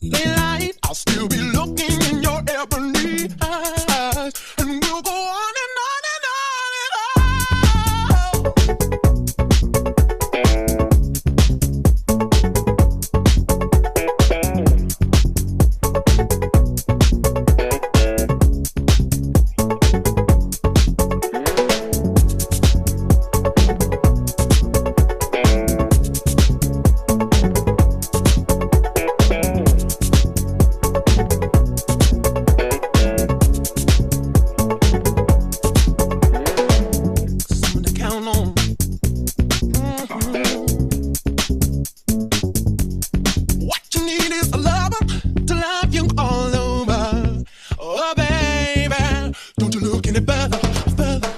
Daylight, I'll still be looking in your ebony eyes, and we'll go on and on and on and someone to count on. What you need is a lover to love you all over. Oh, baby, don't you look any further, further.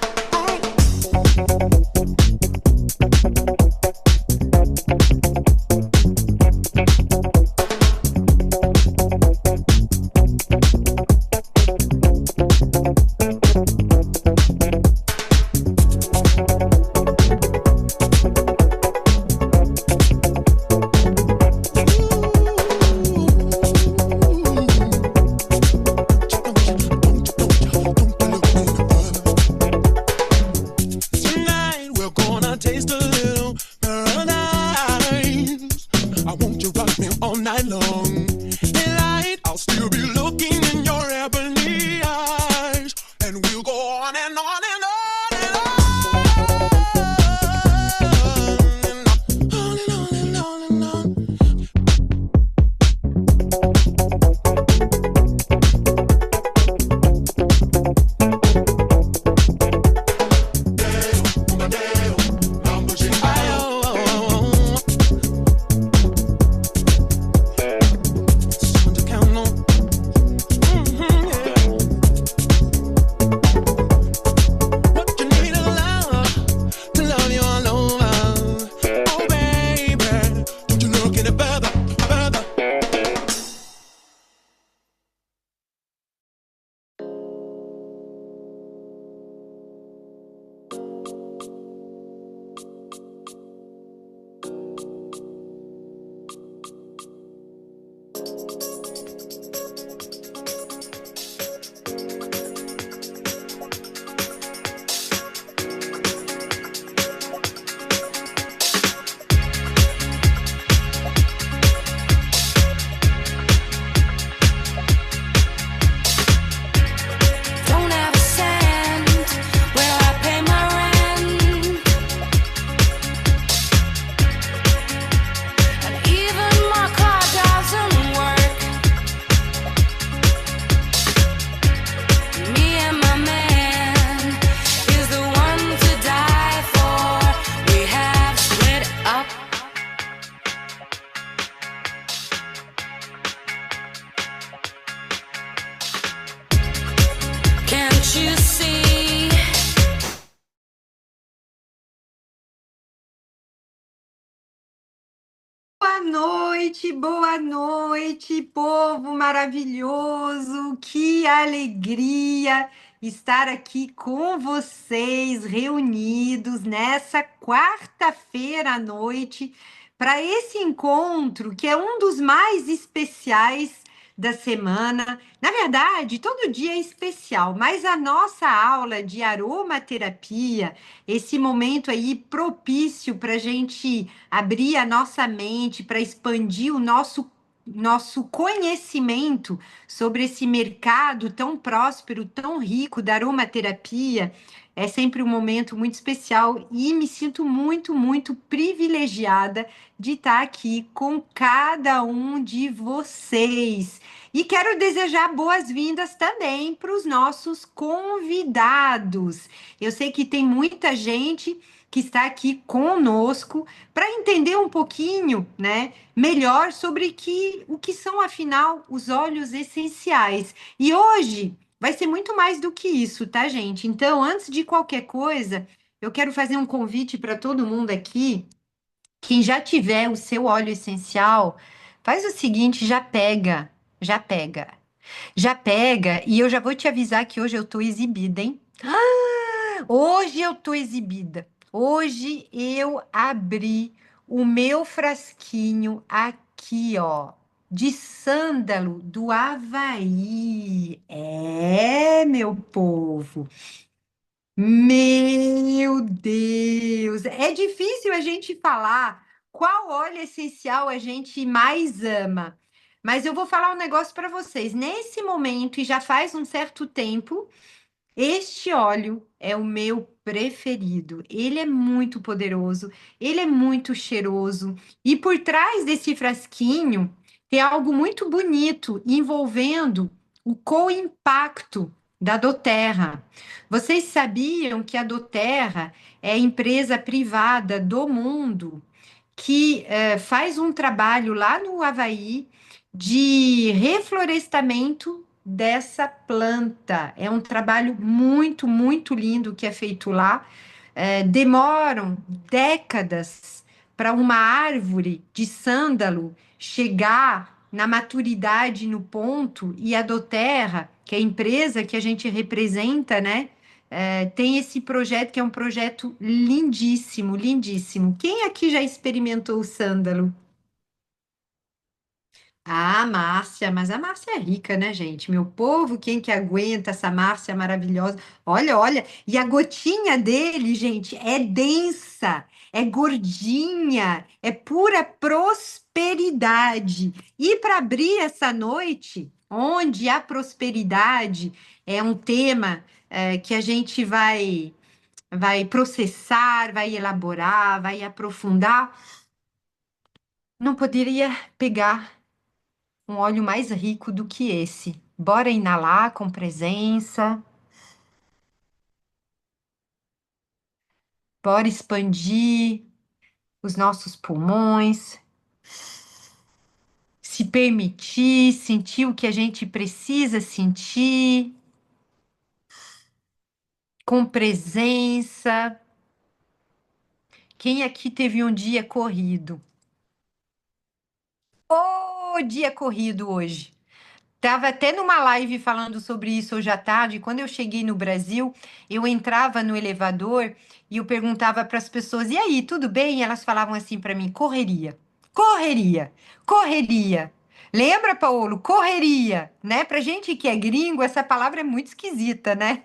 Tonight we're gonna taste a little paradise. I want you to rock me all night long. Daylight, I'll still be looking in your ebony eyes, and we'll go on and on and on and on and on and on and on. Someone to count on. What you need is love to love you all over. Oh, baby, don't you look any further, further. Don't have a cent. Will I pay my rent? And even my car doesn't work. Me and my man is the one to die for. We have split up. Can't you see? Boa noite, povo maravilhoso. Que alegria estar aqui com vocês, reunidos nessa quarta-feira à noite, para esse encontro que é um dos mais especiais da semana. Na verdade, todo dia é especial, mas a nossa aula de aromaterapia, esse momento aí propício para a gente abrir a nossa mente, para expandir o nosso conhecimento sobre esse mercado tão próspero, tão rico da aromaterapia. É sempre um momento muito especial e me sinto muito, muito privilegiada de estar aqui com cada um de vocês. E quero desejar boas-vindas também para os nossos convidados. Eu sei que tem muita gente que está aqui conosco para entender um pouquinho, né, melhor sobre o que são, afinal, os óleos essenciais. E hoje vai ser muito mais do que isso, tá, gente? Então, antes de qualquer coisa, eu quero fazer um convite para todo mundo aqui. Quem já tiver o seu óleo essencial, faz o seguinte, já pega. Já pega, e eu já vou te avisar que hoje eu tô exibida, hein? Hoje eu tô exibida. Hoje eu abri o meu frasquinho aqui, ó, de sândalo do Havaí. É, meu povo. Meu Deus, é difícil a gente falar qual óleo essencial a gente mais ama. Mas eu vou falar um negócio para vocês. Nesse momento, e já faz um certo tempo, este óleo é o meu preferido. Ele é muito poderoso, ele é muito cheiroso. E por trás desse frasquinho tem algo muito bonito envolvendo o co-impacto da doTERRA. Vocês sabiam que a doTERRA é a empresa privada do mundo que faz um trabalho lá no Havaí de reflorestamento dessa planta. É um trabalho muito, muito lindo que é feito lá. Demoram décadas para uma árvore de sândalo chegar na maturidade no ponto e a doTERRA, que é a empresa que a gente representa, né? Tem esse projeto que é um projeto lindíssimo, lindíssimo. Quem aqui já experimentou o sândalo? Ah, Márcia, mas a Márcia é rica, né, gente? Meu povo, quem que aguenta essa Márcia maravilhosa? Olha, olha, e a gotinha dele, gente, é densa, é gordinha, é pura prosperidade. E para abrir essa noite, onde a prosperidade é um tema que a gente vai processar, vai elaborar, vai aprofundar, não poderia pegar um óleo mais rico do que esse. Bora inalar com presença, bora expandir os nossos pulmões, se permitir sentir o que a gente precisa sentir, com presença. Quem aqui teve um dia corrido? Ô, dia corrido hoje! Tava até numa live falando sobre isso hoje à tarde. Quando eu cheguei no Brasil, eu entrava no elevador e eu perguntava para as pessoas: "E aí, tudo bem?" E elas falavam assim para mim: "Correria, correria, correria." Lembra, Paulo? Correria, né? Pra gente que é gringo, essa palavra é muito esquisita, né?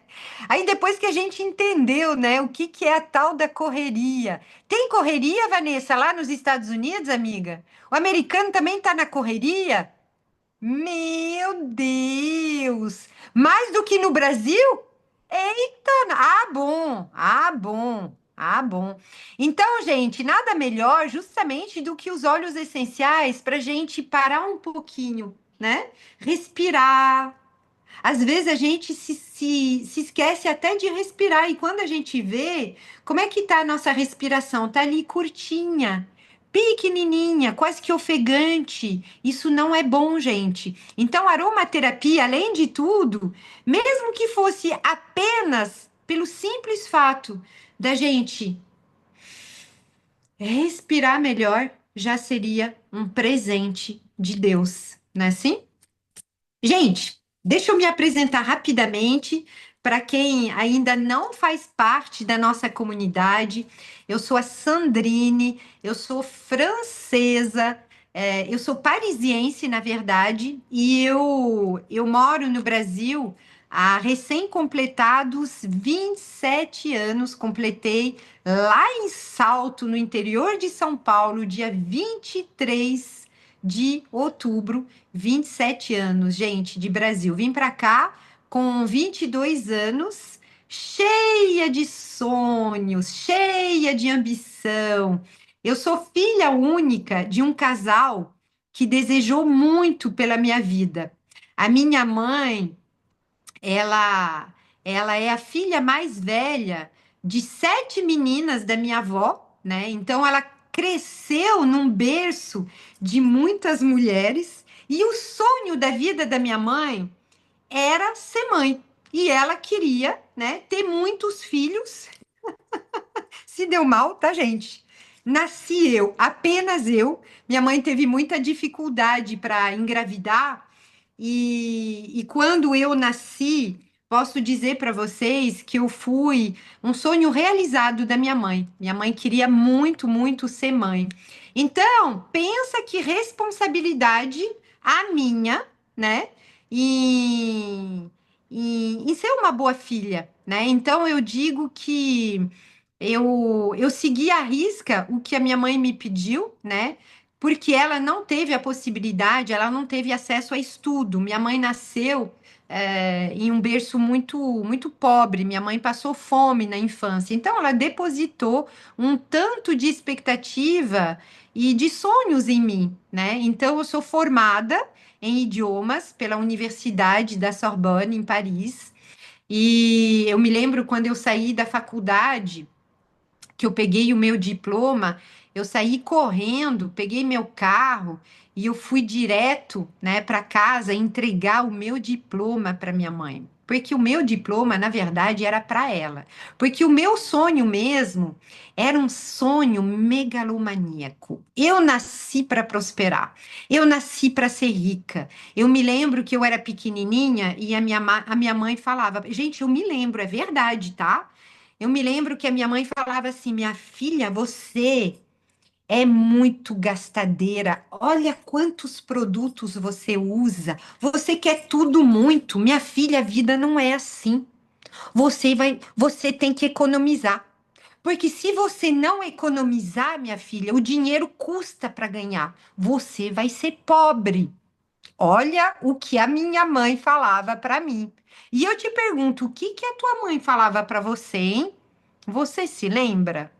Aí depois que a gente entendeu, né, o que que é a tal da correria. Tem correria, Vanessa, lá nos Estados Unidos, amiga? O americano também tá na correria? Meu Deus! Mais do que no Brasil? Eita! Ah, bom! Ah, bom! Ah, bom. Então, gente, nada melhor justamente do que os óleos essenciais para a gente parar um pouquinho, né? Respirar. Às vezes a gente se esquece até de respirar, e quando a gente vê, como é que tá a nossa respiração? Tá ali curtinha, pequenininha, quase que ofegante. Isso não é bom, gente. Então, aromaterapia, além de tudo, mesmo que fosse apenas pelo simples fato da gente respirar melhor, já seria um presente de Deus, não é assim? Gente, deixa eu me apresentar rapidamente para quem ainda não faz parte da nossa comunidade. Eu sou a Sandrine, eu sou francesa, eu sou parisiense, na verdade, e eu moro no Brasil há recém-completados 27 anos. Completei lá em Salto, no interior de São Paulo, dia 23 de outubro. 27 anos, gente, de Brasil. Vim para cá com 22 anos, cheia de sonhos, cheia de ambição. Eu sou filha única de um casal que desejou muito pela minha vida. A minha mãe, ela é a filha mais velha de 7 meninas da minha avó, né? Então ela cresceu num berço de muitas mulheres, e o sonho da vida da minha mãe era ser mãe. E ela queria, né, ter muitos filhos. Se deu mal, tá, gente? Nasci eu, apenas eu. Minha mãe teve muita dificuldade para engravidar, e quando eu nasci, posso dizer para vocês que eu fui um sonho realizado da minha mãe. Minha mãe queria muito, muito ser mãe. Então, pensa que responsabilidade a minha, né? E ser uma boa filha, né? Então eu digo que eu segui à risca o que a minha mãe me pediu, né? Porque ela não teve a possibilidade, ela não teve acesso a estudo. Minha mãe nasceu, em um berço muito pobre. Minha mãe passou fome na infância. Então, ela depositou um tanto de expectativa e de sonhos em mim, né? Então, eu sou formada em idiomas pela Universidade da Sorbonne, em Paris. E eu me lembro quando eu saí da faculdade que eu peguei o meu diploma, eu saí correndo, peguei meu carro e eu fui direto, né, para casa entregar o meu diploma para minha mãe. Porque o meu diploma, na verdade, era para ela. Porque o meu sonho mesmo era um sonho megalomaníaco. Eu nasci para prosperar. Eu nasci para ser rica. Eu me lembro que eu era pequenininha e a minha mãe falava, gente, eu me lembro, é verdade, tá? Eu me lembro que a minha mãe falava assim: minha filha, você é muito gastadeira. Olha quantos produtos você usa. Você quer tudo muito. Minha filha, a vida não é assim. Você tem que economizar. Porque se você não economizar, minha filha, o dinheiro custa para ganhar. Você vai ser pobre. Olha o que a minha mãe falava para mim. E eu te pergunto, o que que a tua mãe falava para você, hein? Você se lembra?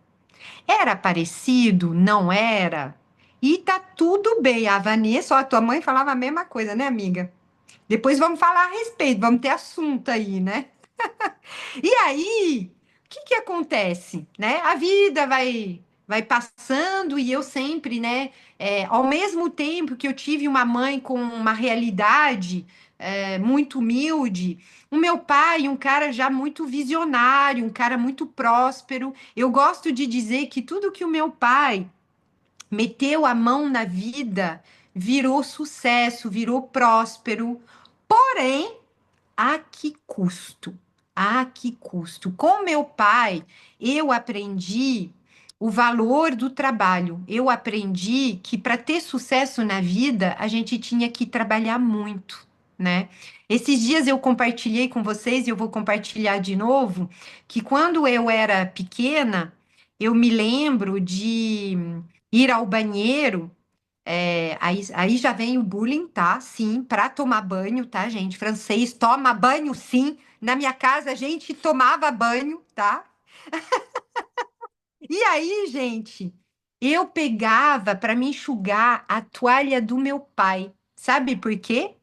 Era parecido? Não era? E tá tudo bem. A Vanessa, ó, a tua mãe falava a mesma coisa, né, amiga? Depois vamos falar a respeito, vamos ter assunto aí, né? E aí, o que que acontece, né? A vida vai passando e eu sempre, né? Ao mesmo tempo que eu tive uma mãe com uma realidade muito humilde, o meu pai, um cara já muito visionário, um cara muito próspero. Eu gosto de dizer que tudo que o meu pai meteu a mão na vida virou sucesso, virou próspero. Porém, a que custo? A que custo? Com meu pai, eu aprendi o valor do trabalho. Eu aprendi que para ter sucesso na vida, a gente tinha que trabalhar muito, né? Esses dias eu compartilhei com vocês e eu vou compartilhar de novo que quando eu era pequena, eu me lembro de ir ao banheiro aí já vem o bullying, tá? Sim, para tomar banho, tá, gente? Francês toma banho, sim. Na minha casa a gente tomava banho, tá? E aí, gente, eu pegava para me enxugar a toalha do meu pai. Sabe por quê?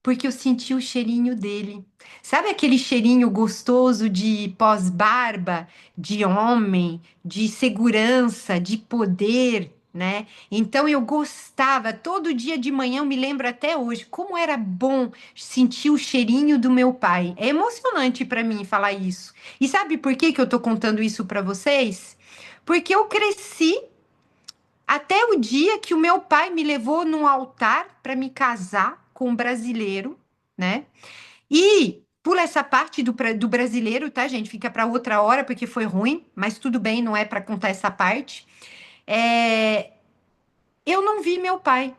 Porque eu senti o cheirinho dele. Sabe aquele cheirinho gostoso de pós-barba, de homem, de segurança, de poder, né? Então eu gostava, todo dia de manhã, eu me lembro até hoje, como era bom sentir o cheirinho do meu pai. É emocionante para mim falar isso. E sabe por que que eu tô contando isso para vocês? Porque eu cresci até o dia que o meu pai me levou num altar para me casar com um brasileiro, né? E pula essa parte do brasileiro, tá, gente? Fica para outra hora porque foi ruim, mas tudo bem, não é para contar essa parte. É, eu não vi meu pai,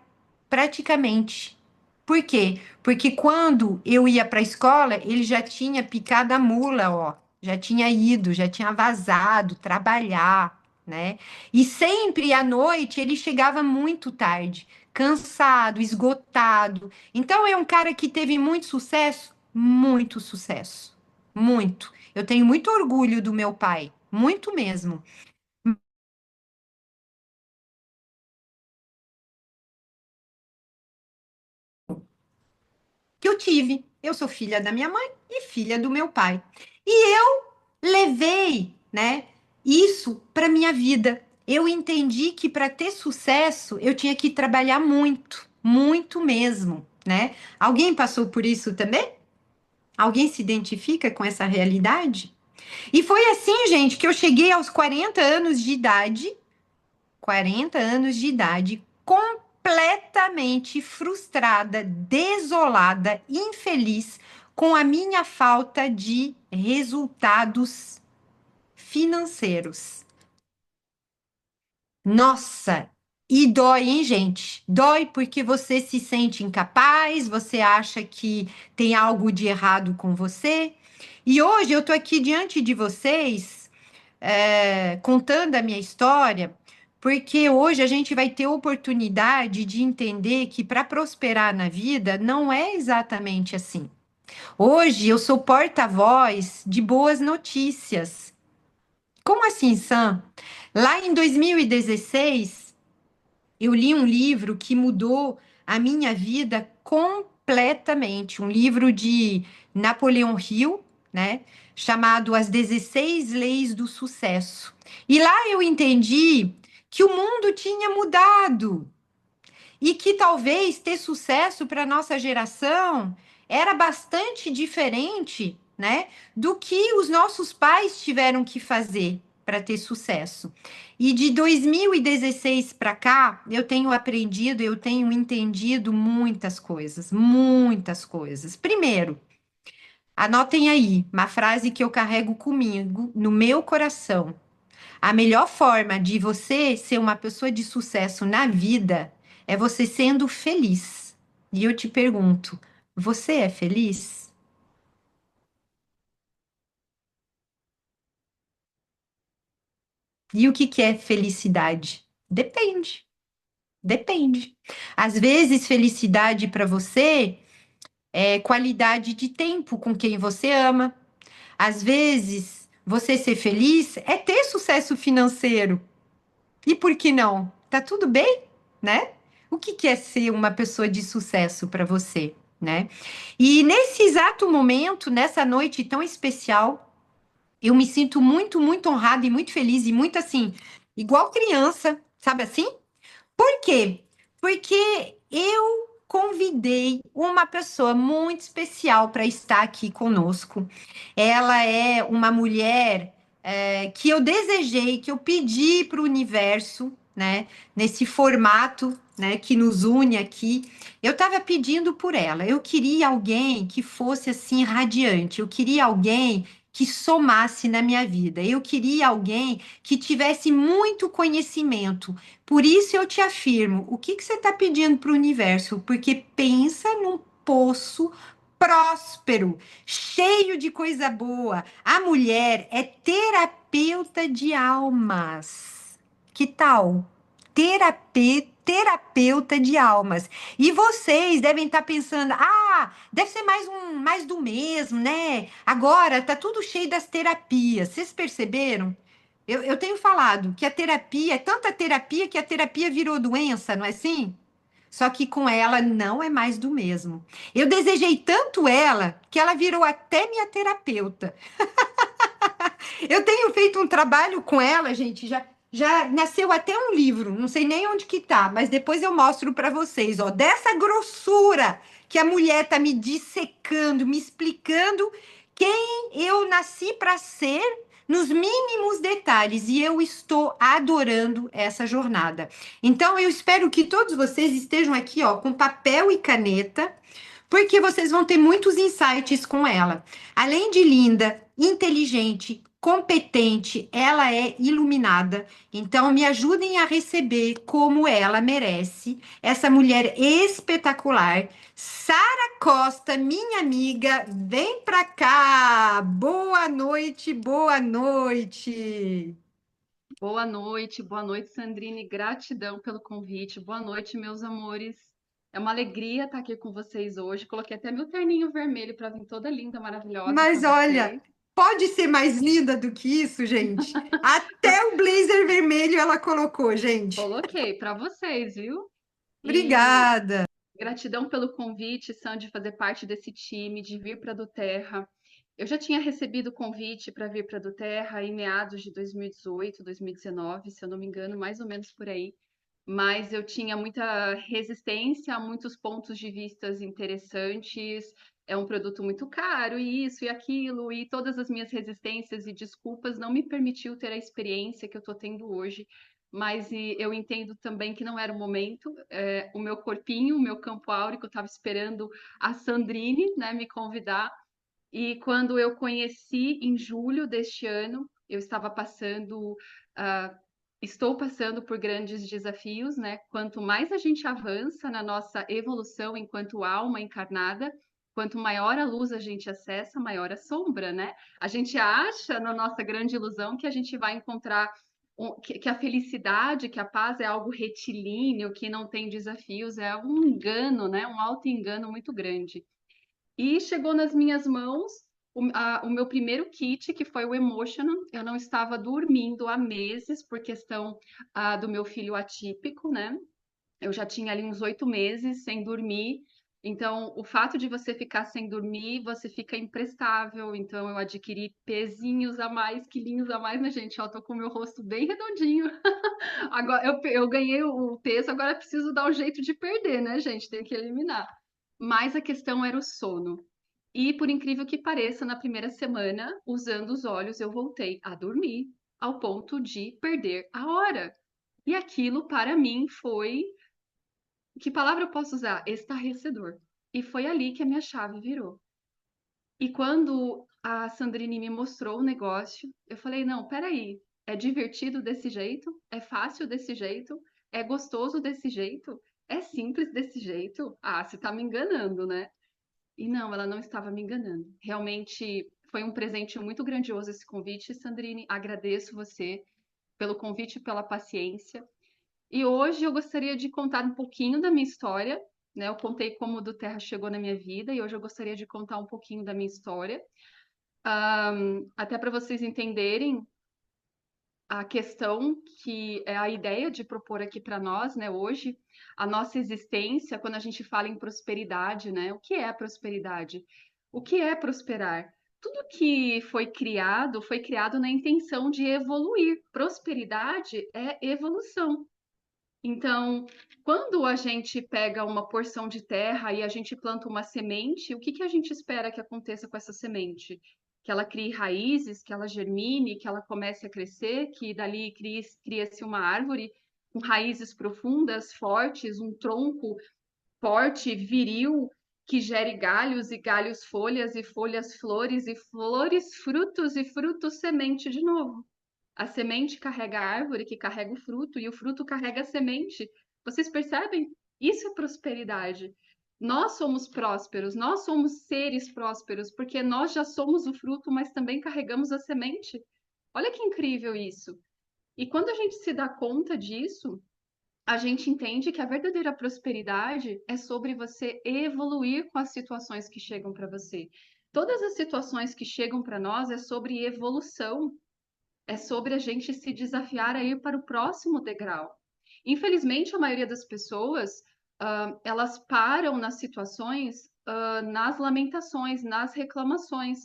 praticamente. Por quê? Porque quando eu ia para a escola, ele já tinha picado a mula, ó. Já tinha ido, já tinha vazado, trabalhar, né? E sempre à noite ele chegava muito tarde, cansado, esgotado. Então é um cara que teve muito sucesso, muito. Eu tenho muito orgulho do meu pai, muito mesmo. Que eu tive. Eu sou filha da minha mãe e filha do meu pai. E eu levei, né, isso para minha vida. Eu entendi que para ter sucesso eu tinha que trabalhar muito, muito mesmo, né? Alguém passou por isso também? Alguém se identifica com essa realidade? E foi assim, gente, que eu cheguei aos 40 anos de idade 40 anos de idade, completamente frustrada, desolada, infeliz com a minha falta de resultados financeiros. Nossa, E dói, hein, gente? Dói porque você se sente incapaz, você acha que tem algo de errado com você. E hoje eu tô aqui diante de vocês, contando a minha história, porque hoje a gente vai ter oportunidade de entender que para prosperar na vida não é exatamente assim. Hoje eu sou porta-voz de boas notícias. Como assim, Sam? Lá em 2016, eu li um livro que mudou a minha vida completamente. Um livro de Napoleão Hill, né? Chamado As 16 Leis do Sucesso. E lá eu entendi que o mundo tinha mudado e que talvez ter sucesso para nossa geração era bastante diferente, né, do que os nossos pais tiveram que fazer para ter sucesso. E de 2016 para cá, eu tenho aprendido, eu tenho entendido muitas coisas, muitas coisas. Primeiro, anotem aí uma frase que eu carrego comigo no meu coração. A melhor forma de você ser uma pessoa de sucesso na vida é você sendo feliz. E eu te pergunto, você é feliz? E o que que é felicidade? Depende, depende. Às vezes, felicidade para você é qualidade de tempo com quem você ama. Às vezes, você ser feliz é ter sucesso financeiro. E por que não? Tá tudo bem, né? O que que é ser uma pessoa de sucesso para você, né? E nesse exato momento, nessa noite tão especial, eu me sinto muito, muito honrada e muito feliz e muito assim, igual criança, sabe assim? Por quê? Porque eu convidei uma pessoa muito especial para estar aqui conosco. Ela é uma mulher que eu desejei, que eu pedi para o universo, né? Nesse formato, né? Que nos une aqui. Eu estava pedindo por ela. Eu queria alguém que fosse assim radiante. Eu queria alguém que somasse na minha vida. Eu queria alguém que tivesse muito conhecimento. Por isso eu te afirmo, o que que você está pedindo para o universo? Porque pensa num poço próspero, cheio de coisa boa. A mulher é terapeuta de almas. Que tal? Terapeuta de almas. E vocês devem estar pensando, deve ser mais do mesmo, né? Agora tá tudo cheio das terapias. Vocês perceberam? Eu tenho falado que a terapia é tanta terapia que a terapia virou doença, não é assim? Só que com ela não é mais do mesmo. Eu desejei tanto ela que ela virou até minha terapeuta. Eu tenho feito um trabalho com ela, gente, já nasceu até um livro, não sei nem onde que tá, mas depois eu mostro para vocês, ó, dessa grossura que a mulher tá me dissecando, me explicando quem eu nasci para ser nos mínimos detalhes e eu estou adorando essa jornada. Então eu espero que todos vocês estejam aqui, ó, com papel e caneta, porque vocês vão ter muitos insights com ela. Além de linda, inteligente, competente, ela é iluminada. Então, me ajudem a receber como ela merece essa mulher espetacular. Sara Costa, minha amiga, vem pra cá. Boa noite, boa noite. Boa noite, Sandrine. Gratidão pelo convite. Boa noite, meus amores. É uma alegria estar aqui com vocês hoje. Coloquei até meu terninho vermelho para vir toda linda, maravilhosa para Mas olha, vocês. pode ser mais linda do que isso, gente? Até o blazer vermelho ela colocou, gente. Coloquei para vocês, viu? E Obrigada. gratidão pelo convite, Sam, de fazer parte desse time, de vir para a do Terra. Eu já tinha recebido o convite para vir para a do Terra em meados de 2018, 2019, se eu não me engano, mais ou menos por aí. Mas eu tinha muita resistência a muitos pontos de vistas interessantes. É um produto muito caro, e isso e aquilo, e todas as minhas resistências e desculpas não me permitiu ter a experiência que eu estou tendo hoje. Mas eu entendo também que não era o momento. O meu corpinho, o meu campo áurico estava esperando a Sandrine, né, me convidar. E quando eu conheci em julho deste ano, eu estava passando estou passando por grandes desafios, né? Quanto mais a gente avança na nossa evolução enquanto alma encarnada, quanto maior a luz a gente acessa, maior a sombra, né? A gente acha, na nossa grande ilusão, que a gente vai encontrar que a felicidade, que a paz é algo retilíneo, que não tem desafios, é um engano, né? Um auto-engano muito grande. E chegou nas minhas mãos o meu primeiro kit, que foi o Emotional. Eu não estava dormindo há meses por questão do meu filho atípico, né? Eu já tinha ali uns 8 meses sem dormir. Então, o fato de você ficar sem dormir, você fica imprestável. Então, eu adquiri pezinhos a mais, quilinhos a mais, né, gente? Eu tô com o meu rosto bem redondinho. Agora, eu ganhei o peso, agora preciso dar um jeito de perder, né, gente? Tem que eliminar. Mas a questão era o sono. E, por incrível que pareça, na primeira semana, usando os olhos, eu voltei a dormir, ao ponto de perder a hora. E aquilo, para mim, foi. Que palavra eu posso usar? Estarrecedor. E foi ali que a minha chave virou. E quando a Sandrine me mostrou o negócio, eu falei: não, peraí, é divertido desse jeito? É fácil desse jeito? É gostoso desse jeito? É simples desse jeito? Ah, você tá me enganando, né? E não, ela não estava me enganando. Realmente foi um presente muito grandioso esse convite, Sandrine. Agradeço você pelo convite e pela paciência. E hoje eu gostaria de contar um pouquinho da minha história, né? Eu contei como o do Terra chegou na minha vida e hoje eu gostaria de contar um pouquinho da minha história, até para vocês entenderem a questão que é a ideia de propor aqui para nós, né, hoje, a nossa existência, quando a gente fala em prosperidade, né? O que é a prosperidade? O que é prosperar? Tudo que foi criado na intenção de evoluir. Prosperidade é evolução. Então, quando a gente pega uma porção de terra e a gente planta uma semente, o que que a gente espera que aconteça com essa semente? Que ela crie raízes, que ela germine, que ela comece a crescer, que dali cria-se uma árvore com raízes profundas, fortes, um tronco forte, viril, que gere galhos e galhos folhas e folhas flores e flores frutos e frutos semente de novo. A semente carrega a árvore, que carrega o fruto, e o fruto carrega a semente. Vocês percebem? Isso é prosperidade. Nós somos prósperos, nós somos seres prósperos, porque nós já somos o fruto, mas também carregamos a semente. Olha que incrível isso. E quando a gente se dá conta disso, a gente entende que a verdadeira prosperidade é sobre você evoluir com as situações que chegam para você. Todas as situações que chegam para nós é sobre evolução. É sobre a gente se desafiar a ir para o próximo degrau. Infelizmente, a maioria das pessoas, elas param nas situações, nas lamentações, nas reclamações,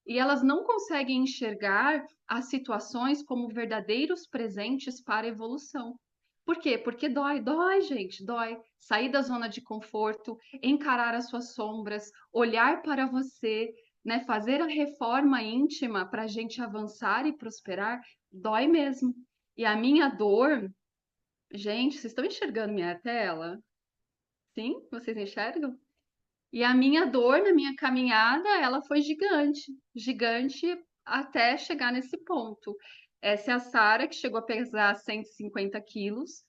e elas não conseguem enxergar as situações como verdadeiros presentes para a evolução. Por quê? Porque dói, dói, gente, dói. Sair da zona de conforto, encarar as suas sombras, olhar para você, né, fazer a reforma íntima para a gente avançar e prosperar, dói mesmo. E a minha dor, gente, vocês estão enxergando minha tela? Sim? Vocês enxergam? E a minha dor na minha caminhada, ela foi gigante, gigante até chegar nesse ponto. Essa é a Sara, que chegou a pesar 150 quilos,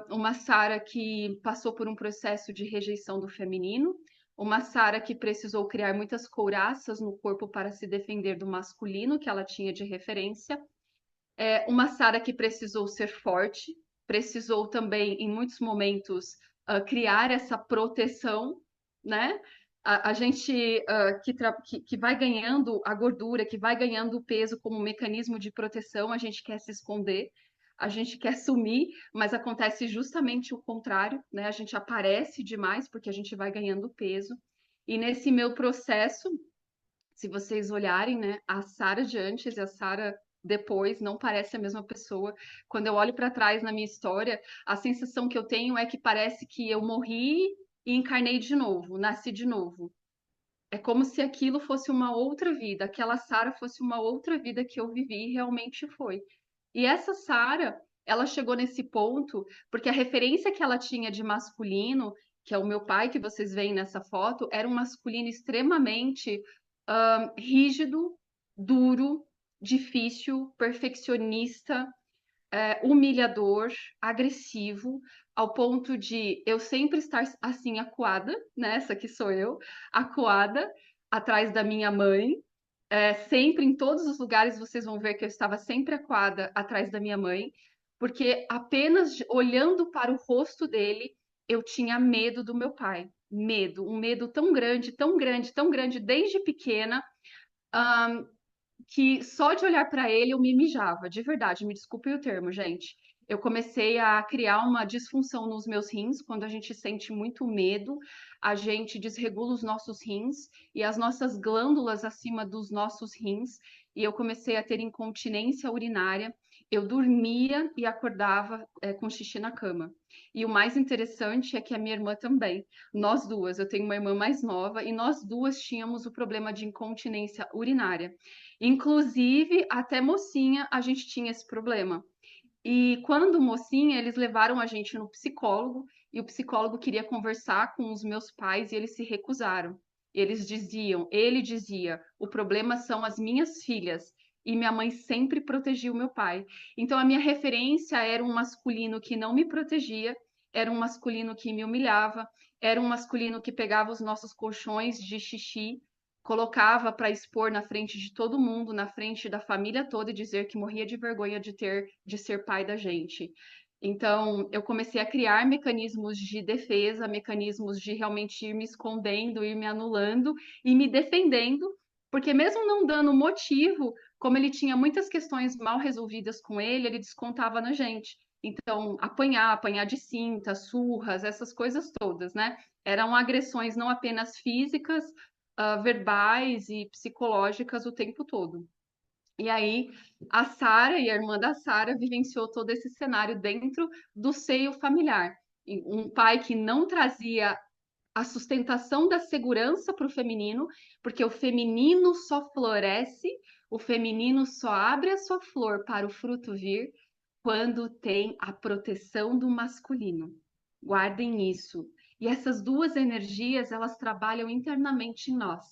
uma Sara que passou por um processo de rejeição do feminino, uma Sara que precisou criar muitas couraças no corpo para se defender do masculino que ela tinha de referência, uma Sara que precisou ser forte, precisou também, em muitos momentos, criar essa proteção, né? A gente que vai ganhando a gordura, que vai ganhando o peso como um mecanismo de proteção, a gente quer se esconder, a gente quer sumir, mas acontece justamente o contrário, né? A gente aparece demais porque a gente vai ganhando peso. E nesse meu processo, se vocês olharem, né, a Sara de antes e a Sara depois não parece a mesma pessoa. Quando eu olho para trás na minha história, a sensação que eu tenho é que parece que eu morri e encarnei de novo, nasci de novo. É como se aquilo fosse uma outra vida, aquela Sara fosse uma outra vida que eu vivi e realmente foi. E essa Sara, ela chegou nesse ponto porque a referência que ela tinha de masculino, que é o meu pai que vocês veem nessa foto, era um masculino extremamente rígido, duro, difícil, perfeccionista, humilhador, agressivo, ao ponto de eu sempre estar assim, acuada, né? Essa que sou eu, acuada, atrás da minha mãe. Sempre, em todos os lugares, vocês vão ver que eu estava sempre acuada atrás da minha mãe, porque apenas olhando para o rosto dele, eu tinha medo do meu pai. Medo, um medo tão grande, tão grande, tão grande, desde pequena, que só de olhar para ele eu me mijava, de verdade, me desculpe o termo, gente. Eu comecei a criar uma disfunção nos meus rins, quando a gente sente muito medo, a gente desregula os nossos rins e as nossas glândulas acima dos nossos rins, e eu comecei a ter incontinência urinária. Eu dormia e acordava, com xixi na cama. E o mais interessante é que a minha irmã também. Nós duas, eu tenho uma irmã mais nova, e nós duas tínhamos o problema de incontinência urinária. Inclusive, até mocinha, a gente tinha esse problema. E quando mocinha, eles levaram a gente no psicólogo, e o psicólogo queria conversar com os meus pais e eles se recusaram. Ele dizia, o problema são as minhas filhas. E minha mãe sempre protegia o meu pai. Então a minha referência era um masculino que não me protegia, era um masculino que me humilhava, era um masculino que pegava os nossos colchões de xixi, colocava para expor na frente de todo mundo, na frente da família toda e dizer que morria de vergonha de ser pai da gente. Então, eu comecei a criar mecanismos de defesa, mecanismos de realmente ir me escondendo, ir me anulando e me defendendo, porque mesmo não dando motivo, como ele tinha muitas questões mal resolvidas com ele descontava na gente. Então, apanhar de cinta, surras, essas coisas todas, né? Eram agressões não apenas físicas, verbais e psicológicas o tempo todo. E aí, a Sara e a irmã da Sara vivenciou todo esse cenário dentro do seio familiar. Um pai que não trazia a sustentação da segurança para o feminino, porque o feminino só floresce, o feminino só abre a sua flor para o fruto vir quando tem a proteção do masculino. Guardem isso. E essas duas energias, elas trabalham internamente em nós.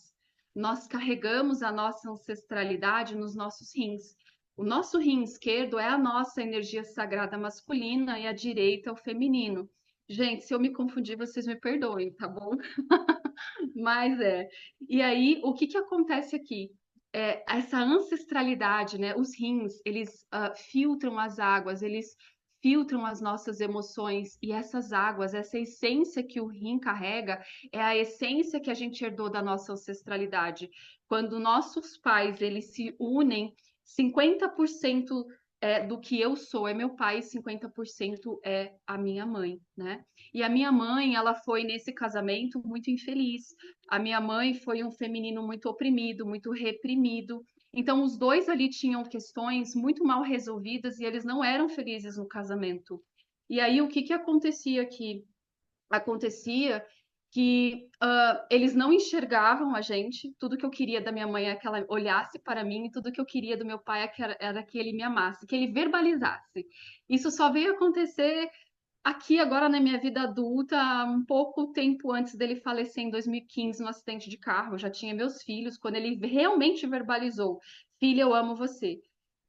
Nós carregamos a nossa ancestralidade nos nossos rins. O nosso rim esquerdo é a nossa energia sagrada masculina e a direita é o feminino. Gente, se eu me confundir, vocês me perdoem, tá bom? Mas é. E aí, o que que acontece aqui? Essa ancestralidade, né? Os rins, eles filtram as águas, eles filtram as nossas emoções e essas águas, essa essência que o rim carrega, é a essência que a gente herdou da nossa ancestralidade. Quando nossos pais, eles se unem, 50% do que eu sou é meu pai, 50% é a minha mãe, né? E a minha mãe, ela foi nesse casamento muito infeliz. A minha mãe foi um feminino muito oprimido, muito reprimido. Então, os dois ali tinham questões muito mal resolvidas e eles não eram felizes no casamento. E aí, o que que acontecia aqui? Acontecia que eles não enxergavam a gente. Tudo que eu queria da minha mãe é que ela olhasse para mim, e tudo que eu queria do meu pai era que ele me amasse, que ele verbalizasse. Isso só veio acontecer aqui agora na minha vida adulta, um pouco tempo antes dele falecer em 2015 no acidente de carro. Eu já tinha meus filhos, quando ele realmente verbalizou: filha, eu amo você.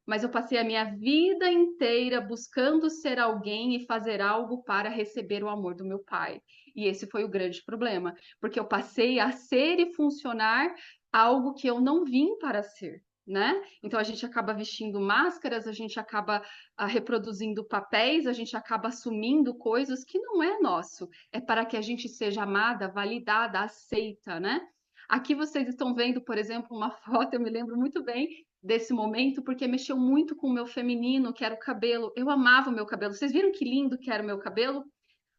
Mas eu passei a minha vida inteira buscando ser alguém e fazer algo para receber o amor do meu pai. E esse foi o grande problema, porque eu passei a ser e funcionar algo que eu não vim para ser. Né? Então a gente acaba vestindo máscaras, a gente acaba reproduzindo papéis, a gente acaba assumindo coisas que não é nosso. É para que a gente seja amada, validada, aceita, né? Aqui vocês estão vendo, por exemplo, uma foto, eu me lembro muito bem desse momento, porque mexeu muito com o meu feminino, que era o cabelo. Eu amava o meu cabelo. Vocês viram que lindo que era o meu cabelo?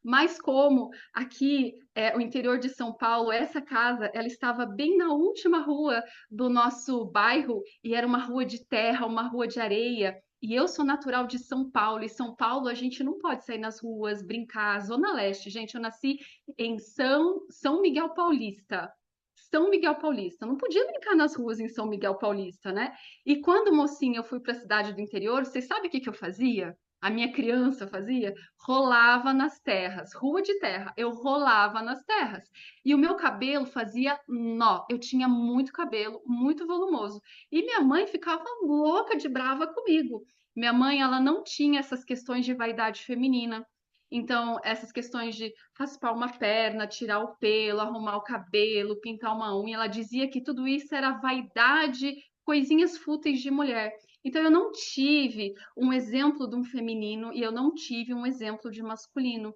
Mas como aqui o interior de São Paulo, essa casa, ela estava bem na última rua do nosso bairro e era uma rua de terra, uma rua de areia. E eu sou natural de São Paulo, e São Paulo a gente não pode sair nas ruas, brincar, Zona Leste. Gente, eu nasci em São Miguel Paulista. São Miguel Paulista. Não podia brincar nas ruas em São Miguel Paulista, né? E quando mocinha eu fui para a cidade do interior, vocês sabem o que que eu fazia? A minha criança fazia? Rolava nas terras, rua de terra, eu rolava nas terras. E o meu cabelo fazia nó. Eu tinha muito cabelo, muito volumoso. E minha mãe ficava louca de brava comigo. Minha mãe, ela não tinha essas questões de vaidade feminina. Então, essas questões de raspar uma perna, tirar o pelo, arrumar o cabelo, pintar uma unha, ela dizia que tudo isso era vaidade, coisinhas fúteis de mulher. Então, eu não tive um exemplo de um feminino e eu não tive um exemplo de masculino,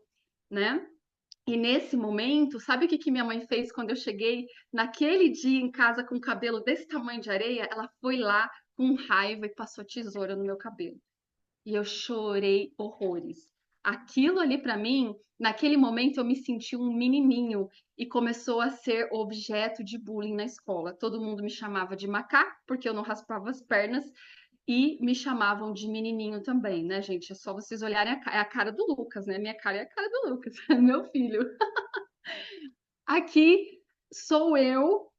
né? E nesse momento, sabe o que que minha mãe fez quando eu cheguei naquele dia em casa com o cabelo desse tamanho de areia? Ela foi lá com raiva e passou tesoura no meu cabelo. E eu chorei horrores. Aquilo ali para mim, naquele momento eu me senti um menininho e começou a ser objeto de bullying na escola. Todo mundo me chamava de macaco porque eu não raspava as pernas e me chamavam de menininho também, né, gente? É só vocês olharem é a cara do Lucas, né? Minha cara é a cara do Lucas, meu filho. Aqui sou eu.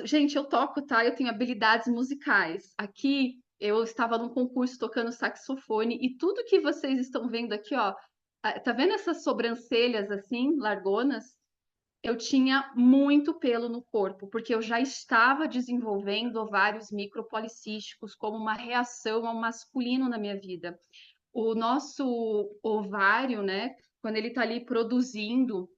Gente, eu toco, tá? Eu tenho habilidades musicais. Aqui eu estava num concurso tocando saxofone e tudo que vocês estão vendo aqui, ó, tá vendo essas sobrancelhas assim, largonas? Eu tinha muito pelo no corpo, porque eu já estava desenvolvendo ovários micropolicísticos como uma reação ao masculino na minha vida. O nosso ovário, né, quando ele está ali produzindo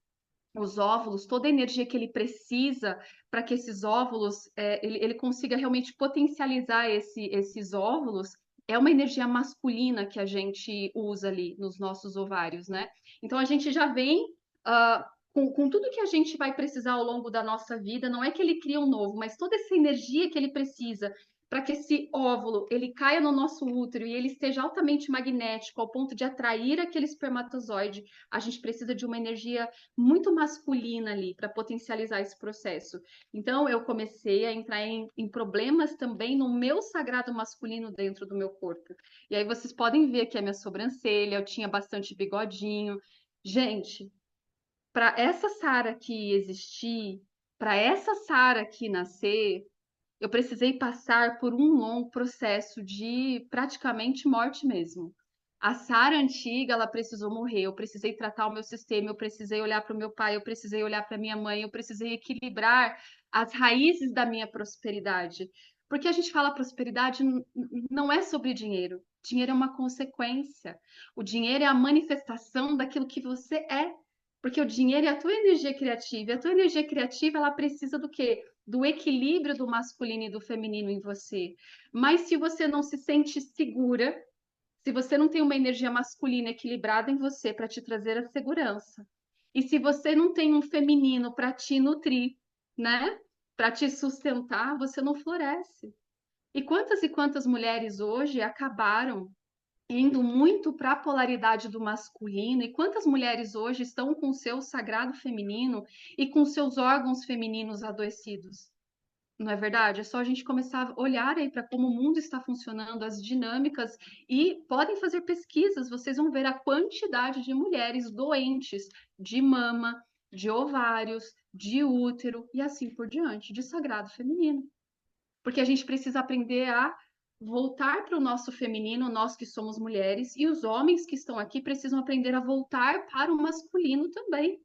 os óvulos, toda a energia que ele precisa para que esses óvulos, ele consiga realmente potencializar esses óvulos, é uma energia masculina que a gente usa ali nos nossos ovários, né? Então a gente já vem com tudo que a gente vai precisar ao longo da nossa vida, não é que ele cria um novo, mas toda essa energia que ele precisa para que esse óvulo ele caia no nosso útero e ele esteja altamente magnético ao ponto de atrair aquele espermatozoide, a gente precisa de uma energia muito masculina ali para potencializar esse processo. Então eu comecei a entrar em problemas também no meu sagrado masculino dentro do meu corpo. E aí vocês podem ver que a minha sobrancelha, eu tinha bastante bigodinho. Gente, para essa Sara aqui existir, para essa Sara aqui nascer, eu precisei passar por um longo processo de praticamente morte mesmo. A Sara antiga, ela precisou morrer. Eu precisei tratar o meu sistema, eu precisei olhar para o meu pai, eu precisei olhar para minha mãe, eu precisei equilibrar as raízes da minha prosperidade. Porque a gente fala prosperidade não é sobre dinheiro. Dinheiro é uma consequência. O dinheiro é a manifestação daquilo que você é. Porque o dinheiro é a tua energia criativa. E a tua energia criativa, ela precisa do quê? Do equilíbrio do masculino e do feminino em você. Mas se você não se sente segura, se você não tem uma energia masculina equilibrada em você para te trazer a segurança, e se você não tem um feminino para te nutrir, né? Para te sustentar, você não floresce. E quantas mulheres hoje acabaram indo muito para a polaridade do masculino, e quantas mulheres hoje estão com o seu sagrado feminino e com seus órgãos femininos adoecidos? Não é verdade? É só a gente começar a olhar aí para como o mundo está funcionando, as dinâmicas, e podem fazer pesquisas, vocês vão ver a quantidade de mulheres doentes de mama, de ovários, de útero e assim por diante, de sagrado feminino. Porque a gente precisa aprender a voltar para o nosso feminino, nós que somos mulheres, e os homens que estão aqui precisam aprender a voltar para o masculino também.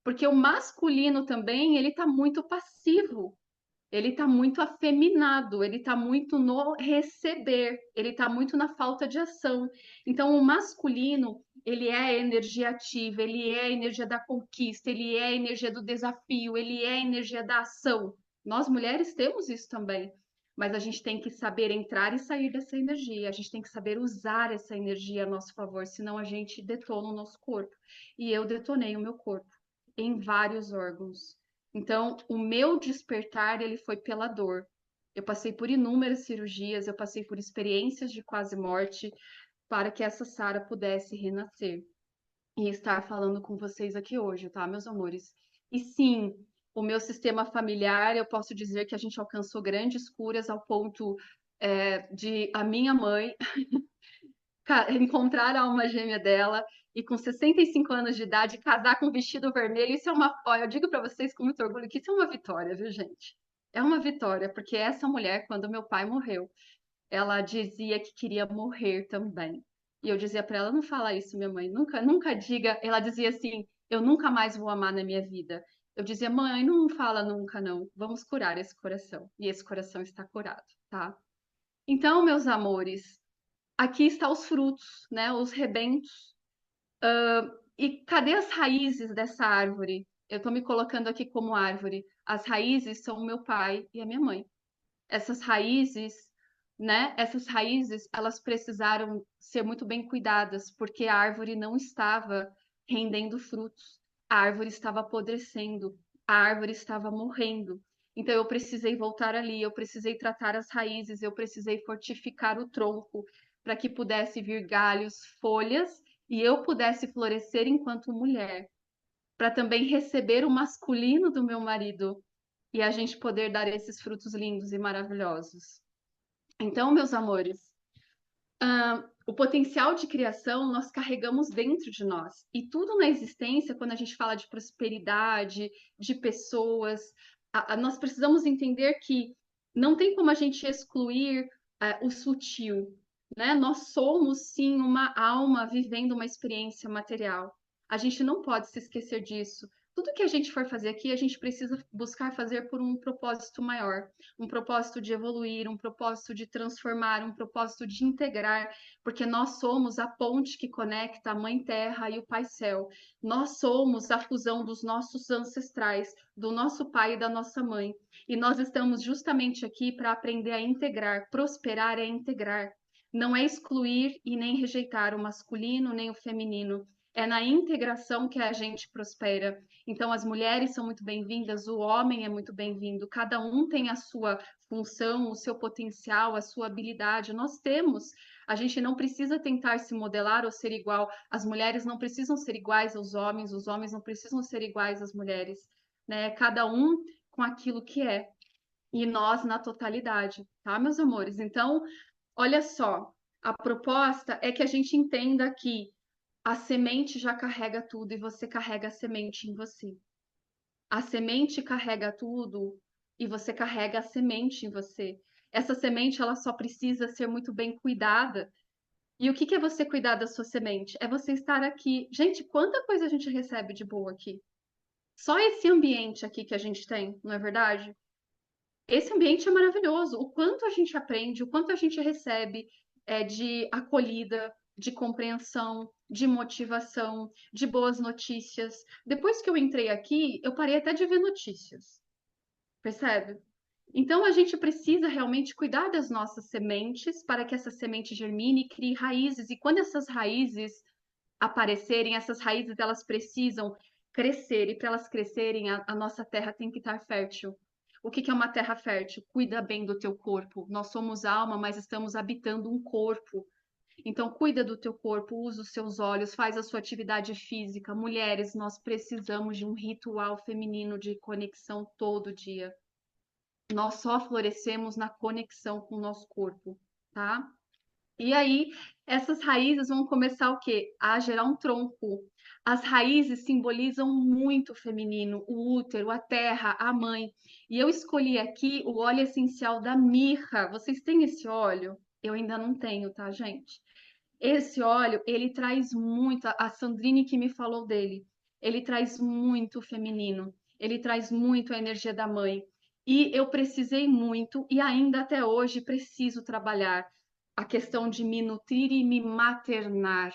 Porque o masculino também, ele está muito passivo, ele está muito afeminado, ele está muito no receber, ele está muito na falta de ação. Então, o masculino, ele é a energia ativa, ele é a energia da conquista, ele é a energia do desafio, ele é a energia da ação. Nós mulheres temos isso também, mas a gente tem que saber entrar e sair dessa energia, a gente tem que saber usar essa energia a nosso favor, senão a gente detona o nosso corpo. E eu detonei o meu corpo em vários órgãos. Então, o meu despertar, ele foi pela dor. Eu passei por inúmeras cirurgias, eu passei por experiências de quase morte para que essa Sara pudesse renascer e estar falando com vocês aqui hoje, tá, meus amores? E sim, o meu sistema familiar, eu posso dizer que a gente alcançou grandes curas ao ponto de a minha mãe encontrar a alma gêmea dela e com 65 anos de idade casar com um vestido vermelho, isso é uma, ó, eu digo para vocês com muito orgulho que isso é uma vitória, viu, gente? É uma vitória, porque essa mulher, quando meu pai morreu, ela dizia que queria morrer também. E eu dizia para ela, não fala isso, minha mãe, nunca, nunca diga. Ela dizia assim, eu nunca mais vou amar na minha vida. Eu dizia, mãe, não fala nunca não. Vamos curar esse coração. E esse coração está curado, tá? Então, meus amores, aqui estão os frutos, né? Os rebentos. E cadê as raízes dessa árvore? Eu estou me colocando aqui como árvore. As raízes são o meu pai e a minha mãe. Essas raízes, né? Essas raízes, elas precisaram ser muito bem cuidadas, porque a árvore não estava rendendo frutos. A árvore estava apodrecendo, a árvore estava morrendo. Então eu precisei voltar ali, eu precisei tratar as raízes, eu precisei fortificar o tronco para que pudesse vir galhos, folhas e eu pudesse florescer enquanto mulher, para também receber o masculino do meu marido e a gente poder dar esses frutos lindos e maravilhosos. Então, meus amores, o potencial de criação nós carregamos dentro de nós. E tudo na existência, quando a gente fala de prosperidade, de pessoas, nós precisamos entender que não tem como a gente excluir o sutil, né? Nós somos, sim, uma alma vivendo uma experiência material. A gente não pode se esquecer disso. Tudo que a gente for fazer aqui, a gente precisa buscar fazer por um propósito maior, um propósito de evoluir, um propósito de transformar, um propósito de integrar, porque nós somos a ponte que conecta a Mãe Terra e o Pai Céu. Nós somos a fusão dos nossos ancestrais, do nosso pai e da nossa mãe. E nós estamos justamente aqui para aprender a integrar. Prosperar é integrar. Não é excluir e nem rejeitar o masculino nem o feminino. É na integração que a gente prospera. Então, as mulheres são muito bem-vindas, o homem é muito bem-vindo. Cada um tem a sua função, o seu potencial, a sua habilidade. Nós temos. A gente não precisa tentar se modelar ou ser igual. As mulheres não precisam ser iguais aos homens, os homens não precisam ser iguais às mulheres, né? Cada um com aquilo que é. E nós na totalidade, tá, meus amores? Então, olha só, a proposta é que a gente entenda que a semente já carrega tudo e você carrega a semente em você. A semente carrega tudo e você carrega a semente em você. Essa semente ela só precisa ser muito bem cuidada. E o que que é você cuidar da sua semente? É você estar aqui. Gente, quanta coisa a gente recebe de boa aqui. Só esse ambiente aqui que a gente tem, não é verdade? Esse ambiente é maravilhoso. O quanto a gente aprende, o quanto a gente recebe de acolhida, de compreensão, de motivação, de boas notícias. Depois que eu entrei aqui, eu parei até de ver notícias. Percebe? Então a gente precisa realmente cuidar das nossas sementes para que essa semente germine e crie raízes. E quando essas raízes aparecerem, essas raízes elas precisam crescer e para elas crescerem a nossa terra tem que estar fértil. O que é uma terra fértil? Cuida bem do teu corpo. Nós somos alma, mas estamos habitando um corpo. Então, cuida do teu corpo, usa os seus olhos, faz a sua atividade física. Mulheres, nós precisamos de um ritual feminino de conexão todo dia. Nós só florescemos na conexão com o nosso corpo, tá? E aí, essas raízes vão começar o quê? A gerar um tronco. As raízes simbolizam muito o feminino, o útero, a terra, a mãe. E eu escolhi aqui o óleo essencial da mirra. Vocês têm esse óleo? Eu ainda não tenho, tá, gente? Esse óleo, ele traz muito, a Sandrine que me falou dele, ele traz muito feminino, ele traz muito a energia da mãe. E eu precisei muito, e ainda até hoje preciso trabalhar a questão de me nutrir e me maternar,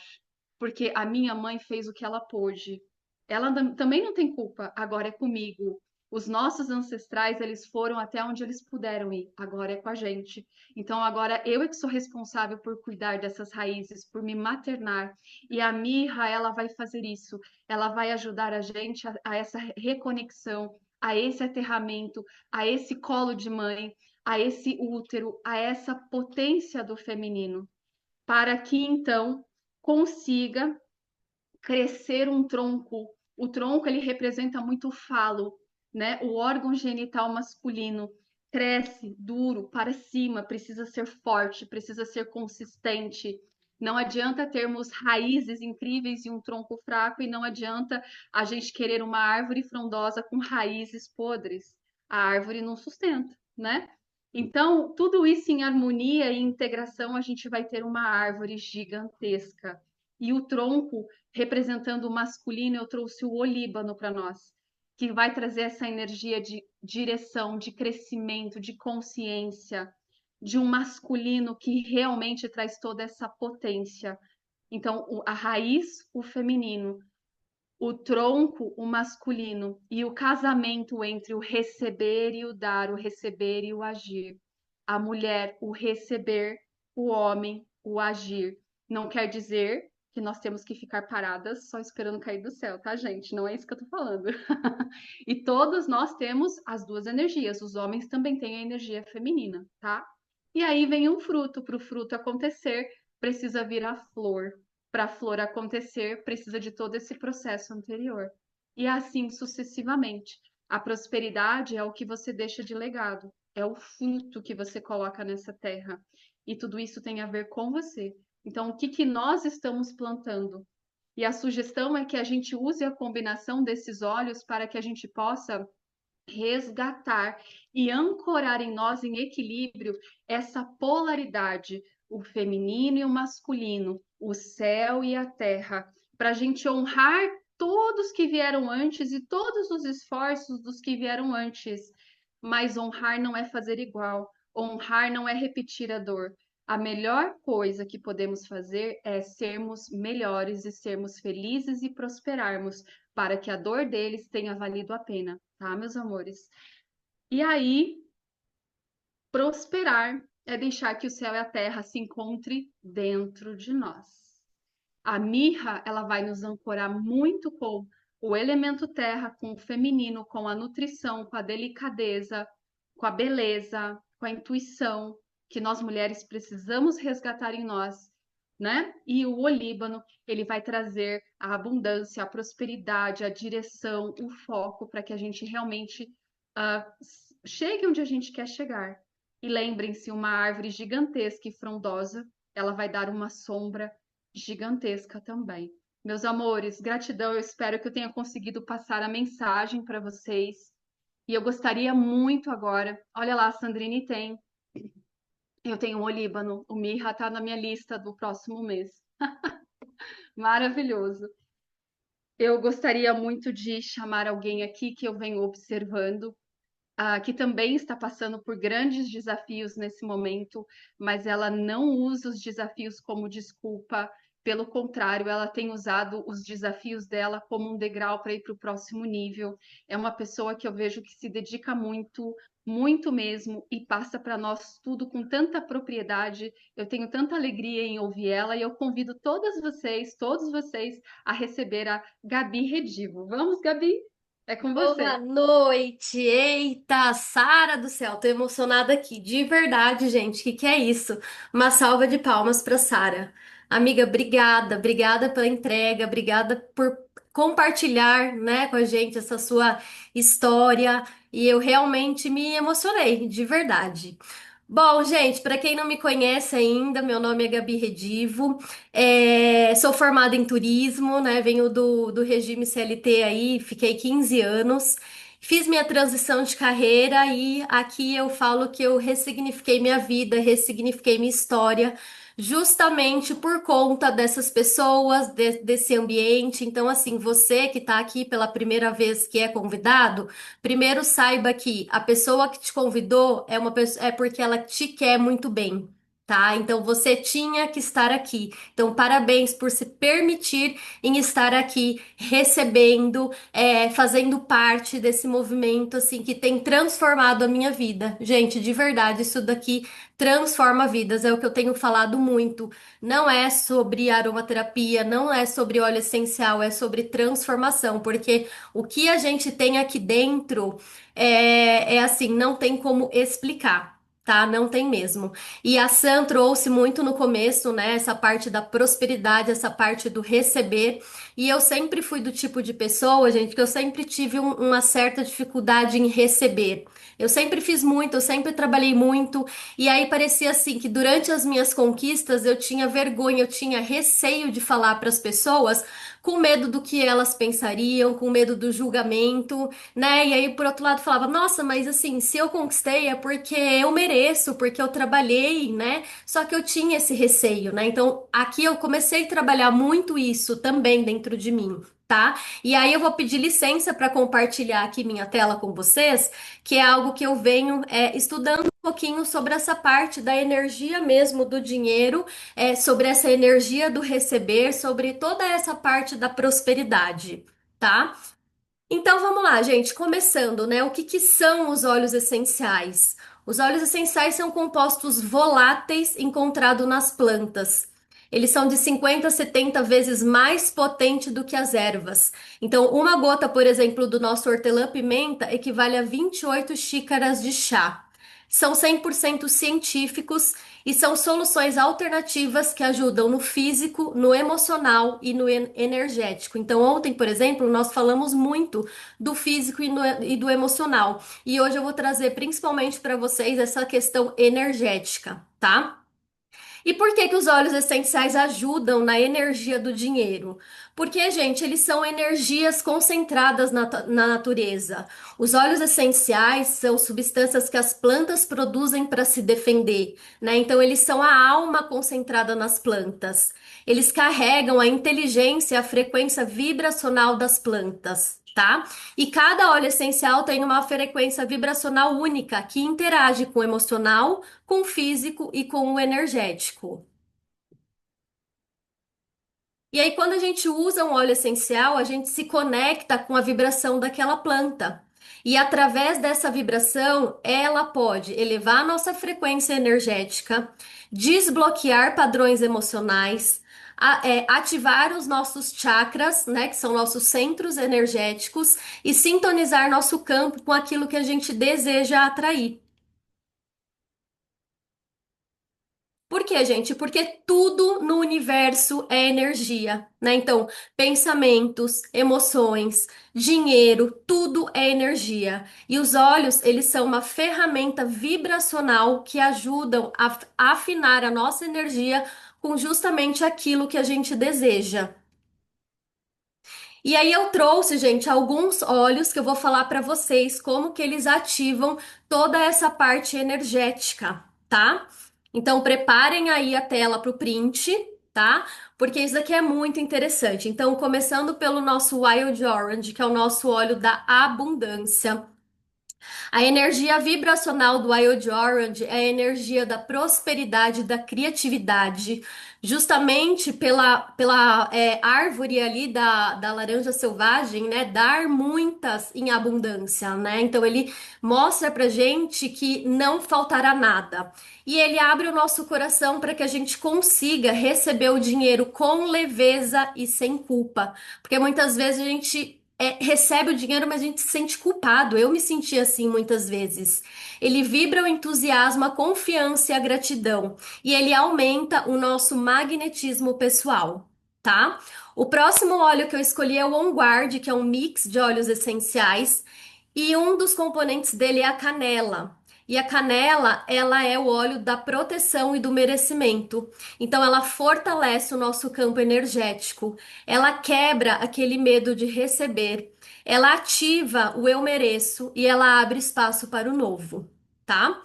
porque a minha mãe fez o que ela pôde. Ela também não tem culpa, agora é comigo. Os nossos ancestrais, eles foram até onde eles puderam ir, agora é com a gente. Então, agora eu é que sou responsável por cuidar dessas raízes, por me maternar. E a mirra, ela vai fazer isso. Ela vai ajudar a gente a essa reconexão, a esse aterramento, a esse colo de mãe, a esse útero, a essa potência do feminino, para que então consiga crescer um tronco. O tronco ele representa muito o falo, né? O órgão genital masculino cresce duro para cima, precisa ser forte, precisa ser consistente. Não adianta termos raízes incríveis e um tronco fraco, e não adianta a gente querer uma árvore frondosa com raízes podres. A árvore não sustenta, né? Então, tudo isso em harmonia e integração, a gente vai ter uma árvore gigantesca. E o tronco, representando o masculino, eu trouxe o olíbano para nós, que vai trazer essa energia de direção, de crescimento, de consciência. de um masculino que realmente traz toda essa potência. Então, a raiz, o feminino, o tronco, o masculino, e o casamento entre o receber e o dar, o receber e o agir. A mulher, o receber, o homem, o agir. Não quer dizer que nós temos que ficar paradas só esperando cair do céu, tá, gente? Não é isso que eu tô falando. E todos nós temos as duas energias. Os homens também têm a energia feminina, tá? E aí vem um fruto. Para o fruto acontecer, precisa vir a flor. Para a flor acontecer, precisa de todo esse processo anterior. E assim sucessivamente. A prosperidade é o que você deixa de legado, é o fruto que você coloca nessa terra. E tudo isso tem a ver com você. Então, o que que nós estamos plantando? E a sugestão é que a gente use a combinação desses óleos para que a gente possa resgatar e ancorar em nós em equilíbrio essa polaridade, o feminino e o masculino, o céu e a terra, para a gente honrar todos que vieram antes e todos os esforços dos que vieram antes. Mas honrar não é fazer igual, honrar não é repetir a dor. A melhor coisa que podemos fazer é sermos melhores e sermos felizes e prosperarmos, para que a dor deles tenha valido a pena, tá, meus amores? E aí, prosperar é deixar que o céu e a terra se encontrem dentro de nós. A mirra, ela vai nos ancorar muito com o elemento terra, com o feminino, com a nutrição, com a delicadeza, com a beleza, com a intuição que nós mulheres precisamos resgatar em nós, né? E o olíbano, ele vai trazer a abundância, a prosperidade, a direção, o foco para que a gente realmente chegue onde a gente quer chegar. E lembrem-se, uma árvore gigantesca e frondosa, ela vai dar uma sombra gigantesca também. Meus amores, gratidão. Eu espero que eu tenha conseguido passar a mensagem para vocês. E eu gostaria muito agora. Olha lá, a Sandrine tem. Eu tenho um olíbano. O mirra está na minha lista do próximo mês. Maravilhoso. Eu gostaria muito de chamar alguém aqui que eu venho observando, que também está passando por grandes desafios nesse momento, mas ela não usa os desafios como desculpa. Pelo contrário, ela tem usado os desafios dela como um degrau para ir para o próximo nível. É uma pessoa que eu vejo que se dedica muito, muito mesmo, e passa para nós tudo com tanta propriedade. Eu tenho tanta alegria em ouvir ela e eu convido todos vocês, a receber a Gabi Redivo. Vamos, Gabi? É com Boa você. noite! Eita, Sara do céu, tô emocionada aqui, de verdade, gente. Que é isso? Uma salva de palmas para Sara. Amiga, obrigada, obrigada pela entrega, obrigada por compartilhar, né, com a gente essa sua história. E eu realmente me emocionei, de verdade. Bom, gente, para quem não me conhece ainda, meu nome é Gabi Redivo, sou formada em turismo, né? Venho do regime CLT aí, fiquei 15 anos, fiz minha transição de carreira e aqui eu falo que eu ressignifiquei minha vida, ressignifiquei minha história, justamente por conta dessas pessoas, desse ambiente. Então, assim, você que está aqui pela primeira vez que é convidado. Primeiro, saiba que a pessoa que te convidou é uma pessoa, é porque ela te quer muito bem, tá? Então você tinha que estar aqui. Então, parabéns por se permitir em estar aqui, recebendo, fazendo parte desse movimento assim que tem transformado a minha vida. Gente, de verdade, isso daqui transforma vidas, é o que eu tenho falado muito. Não é sobre aromaterapia, não é sobre óleo essencial, é sobre transformação, porque o que a gente tem aqui dentro é assim, não tem como explicar. Tá? Não tem mesmo. E a Sam trouxe muito no começo, né? Essa parte da prosperidade, essa parte do receber. E eu sempre fui do tipo de pessoa, gente, que eu sempre tive uma certa dificuldade em receber. Eu sempre fiz muito, eu sempre trabalhei muito. E aí parecia assim que durante as minhas conquistas eu tinha vergonha, eu tinha receio de falar para as pessoas, com medo do que elas pensariam, com medo do julgamento, né? E aí, por outro lado, falava, nossa, mas assim, se eu conquistei é porque eu mereço, porque eu trabalhei, né? Só que eu tinha esse receio, né? Então, aqui eu comecei a trabalhar muito isso também dentro de mim. Tá? E aí eu vou pedir licença para compartilhar aqui minha tela com vocês, que é algo que eu venho estudando pouquinho sobre essa parte da energia mesmo do dinheiro, sobre essa energia do receber, sobre toda essa parte da prosperidade, tá? Então vamos lá, gente, começando, né? O que que são os óleos essenciais? Os óleos essenciais são compostos voláteis encontrados nas plantas. Eles são de 50 a 70 vezes mais potente do que as ervas. Então, uma gota, por exemplo, do nosso hortelã-pimenta equivale a 28 xícaras de chá. São 100% científicos e são soluções alternativas que ajudam no físico, no emocional e no energético. Então, ontem, por exemplo, nós falamos muito do físico e do emocional. E hoje eu vou trazer principalmente para vocês essa questão energética, tá? E por que que os óleos essenciais ajudam na energia do dinheiro? Porque, gente, eles são energias concentradas na natureza. Os óleos essenciais são substâncias que as plantas produzem para se defender, né? Então, eles são a alma concentrada nas plantas. Eles carregam a inteligência e a frequência vibracional das plantas. Tá? E cada óleo essencial tem uma frequência vibracional única que interage com o emocional, com o físico e com o energético. E aí, quando a gente usa um óleo essencial, a gente se conecta com a vibração daquela planta. E através dessa vibração, ela pode elevar a nossa frequência energética, desbloquear padrões emocionais, ativar os nossos chakras, né, que são nossos centros energéticos, e sintonizar nosso campo com aquilo que a gente deseja atrair. Por quê, gente? Porque tudo no universo é energia, né? Então, pensamentos, emoções, dinheiro, tudo é energia. E os olhos, eles são uma ferramenta vibracional que ajudam a afinar a nossa energia com justamente aquilo que a gente deseja. E aí eu trouxe, gente, alguns óleos que eu vou falar para vocês como que eles ativam toda essa parte energética, tá? Então preparem aí a tela para o print, tá? Porque isso aqui é muito interessante. Então, começando pelo nosso Wild Orange, que é o nosso óleo da abundância. A energia vibracional do Wild Orange é a energia da prosperidade, da criatividade, justamente pela árvore ali da laranja selvagem, né? Dar muitas em abundância, né? Então ele mostra pra gente que não faltará nada. E ele abre o nosso coração para que a gente consiga receber o dinheiro com leveza e sem culpa. Porque muitas vezes a gente recebe o dinheiro, mas a gente se sente culpado. Eu me senti assim muitas vezes. Ele vibra o entusiasmo, a confiança e a gratidão. E ele aumenta o nosso magnetismo pessoal, tá? O próximo óleo que eu escolhi é o On Guard, que é um mix de óleos essenciais. E um dos componentes dele é a canela. E a canela, ela é o óleo da proteção e do merecimento. Então, ela fortalece o nosso campo energético. Ela quebra aquele medo de receber. Ela ativa o eu mereço e ela abre espaço para o novo, tá?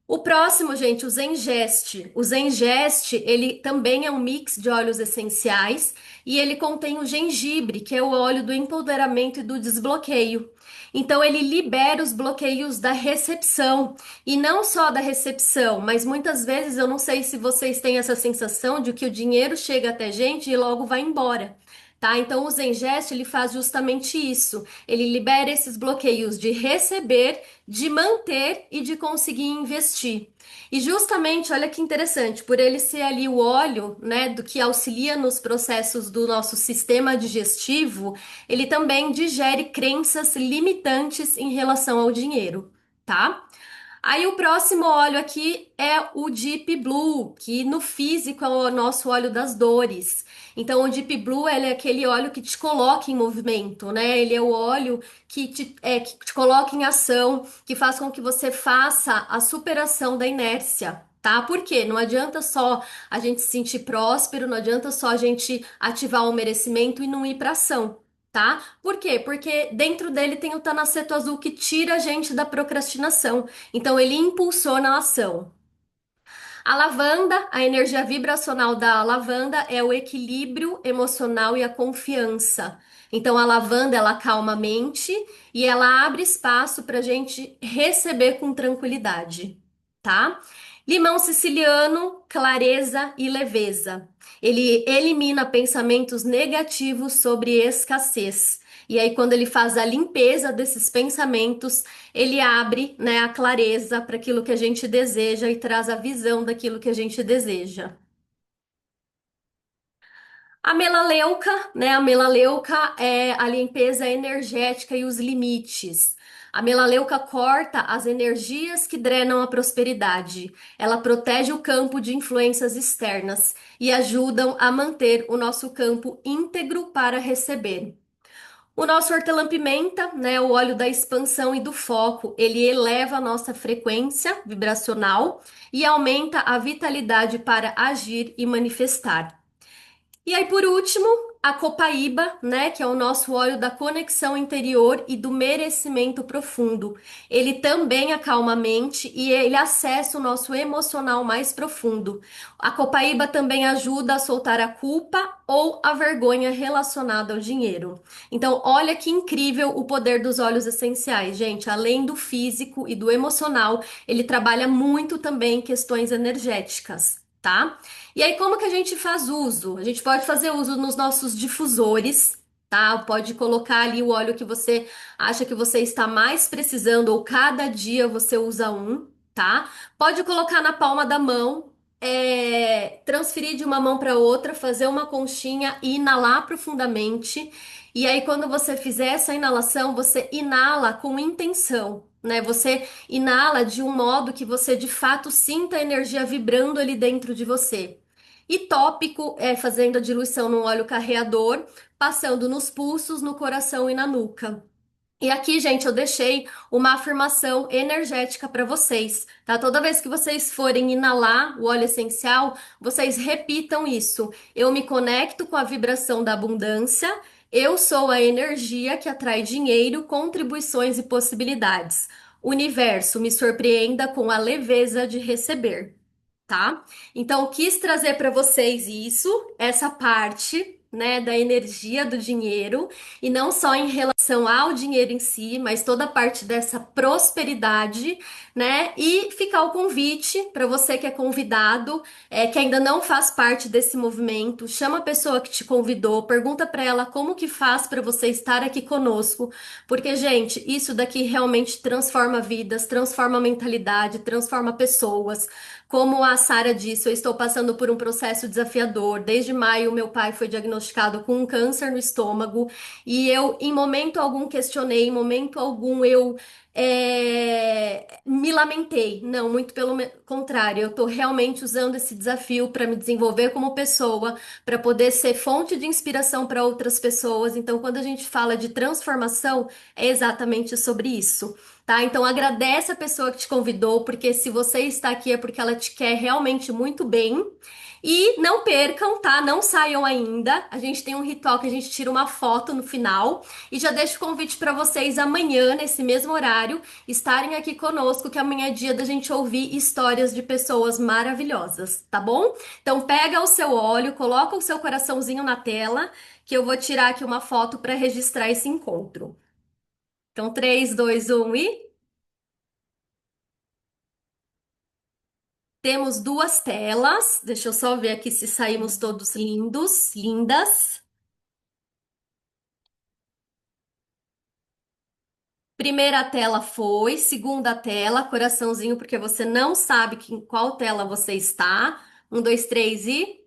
O próximo, gente, o Zengeste. O Zengeste, ele também é um mix de óleos essenciais e ele contém o gengibre, que é o óleo do empoderamento e do desbloqueio. Então, ele libera os bloqueios da recepção e não só da recepção, mas muitas vezes eu não sei se vocês têm essa sensação de que o dinheiro chega até a gente e logo vai embora. Tá? Então, o Zengeste, ele faz justamente isso. Ele libera esses bloqueios de receber, de manter e de conseguir investir. E justamente, olha que interessante, por ele ser ali o óleo, né, do que auxilia nos processos do nosso sistema digestivo, ele também digere crenças limitantes em relação ao dinheiro, tá? Aí o próximo óleo aqui é o Deep Blue, que no físico é o nosso óleo das dores. Então o Deep Blue ele é aquele óleo que te coloca em movimento, né? Ele é o óleo que te coloca em ação, que faz com que você faça a superação da inércia. Tá? Por quê? Não adianta só a gente se sentir próspero, não adianta só a gente ativar o merecimento e não ir para ação. Tá? Por quê? Porque dentro dele tem o tanaceto azul que tira a gente da procrastinação. Então ele impulsiona a ação. A lavanda, a energia vibracional da lavanda é o equilíbrio emocional e a confiança. Então a lavanda ela acalma a mente e ela abre espaço para a gente receber com tranquilidade. tá? Limão siciliano, clareza e leveza. Ele elimina pensamentos negativos sobre escassez. E aí, quando ele faz a limpeza desses pensamentos, ele abre, né, a clareza para aquilo que a gente deseja e traz a visão daquilo que a gente deseja. A melaleuca, né? A melaleuca é a limpeza energética e os limites. A melaleuca corta as energias que drenam a prosperidade. Ela protege o campo de influências externas e ajudam a manter o nosso campo íntegro para receber. O nosso hortelã-pimenta, né, o óleo da expansão e do foco, ele eleva a nossa frequência vibracional e aumenta a vitalidade para agir e manifestar. E aí, por último, a copaíba, né, que é o nosso óleo da conexão interior e do merecimento profundo. Ele também acalma a mente e ele acessa o nosso emocional mais profundo. A copaíba também ajuda a soltar a culpa ou a vergonha relacionada ao dinheiro. Então, olha que incrível o poder dos óleos essenciais, gente. Além do físico e do emocional, ele trabalha muito também questões energéticas, tá? E aí, como que a gente faz uso? A gente pode fazer uso nos nossos difusores, tá? Pode colocar ali o óleo que você acha que você está mais precisando, ou cada dia você usa um, tá? Pode colocar na palma da mão, transferir de uma mão para outra, fazer uma conchinha e inalar profundamente. E aí, quando você fizer essa inalação, você inala com intenção. Né? Você inala de um modo que você de fato sinta a energia vibrando ali dentro de você. E tópico é fazendo a diluição no óleo carreador, passando nos pulsos, no coração e na nuca. E aqui, gente, eu deixei uma afirmação energética para vocês, tá? Toda vez que vocês forem inalar o óleo essencial, vocês repitam isso. Eu me conecto com a vibração da abundância. Eu sou a energia que atrai dinheiro, contribuições e possibilidades. Universo, me surpreenda com a leveza de receber, tá? Então, quis trazer para vocês isso, essa parte, né, da energia do dinheiro, e não só em relação ao dinheiro em si, mas toda a parte dessa prosperidade, né? E ficar o convite para você que é convidado, que ainda não faz parte desse movimento, chama a pessoa que te convidou, pergunta para ela como que faz para você estar aqui conosco, porque, gente, isso daqui realmente transforma vidas, transforma a mentalidade, transforma pessoas. Como a Sara disse, eu estou passando por um processo desafiador. Desde maio, meu pai foi diagnosticado com um câncer no estômago e eu, em momento algum, questionei, em momento algum, eu me lamentei. Não, muito pelo contrário, eu estou realmente usando esse desafio para me desenvolver como pessoa, para poder ser fonte de inspiração para outras pessoas. Então, quando a gente fala de transformação, é exatamente sobre isso. Tá? Então agradece a pessoa que te convidou, porque se você está aqui é porque ela te quer realmente muito bem. E não percam, tá? Não saiam ainda. A gente tem um ritual que a gente tira uma foto no final e já deixo o convite para vocês amanhã, nesse mesmo horário, estarem aqui conosco, que amanhã é dia da gente ouvir histórias de pessoas maravilhosas, tá bom? Então pega o seu óleo, coloca o seu coraçãozinho na tela, que eu vou tirar aqui uma foto para registrar esse encontro. Então, 3, 2, 1 e temos duas telas. Deixa eu só ver aqui se saímos todos lindos, lindas. Primeira tela foi, segunda tela, coraçãozinho, porque você não sabe em qual tela você está. Um, dois, três e.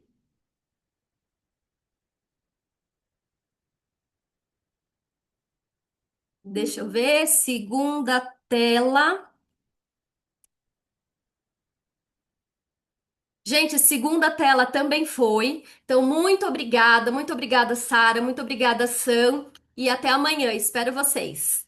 Deixa eu ver. Segunda tela. Gente, segunda tela também foi. Então, muito obrigada, Sara, muito obrigada, Sam. E até amanhã. Espero vocês.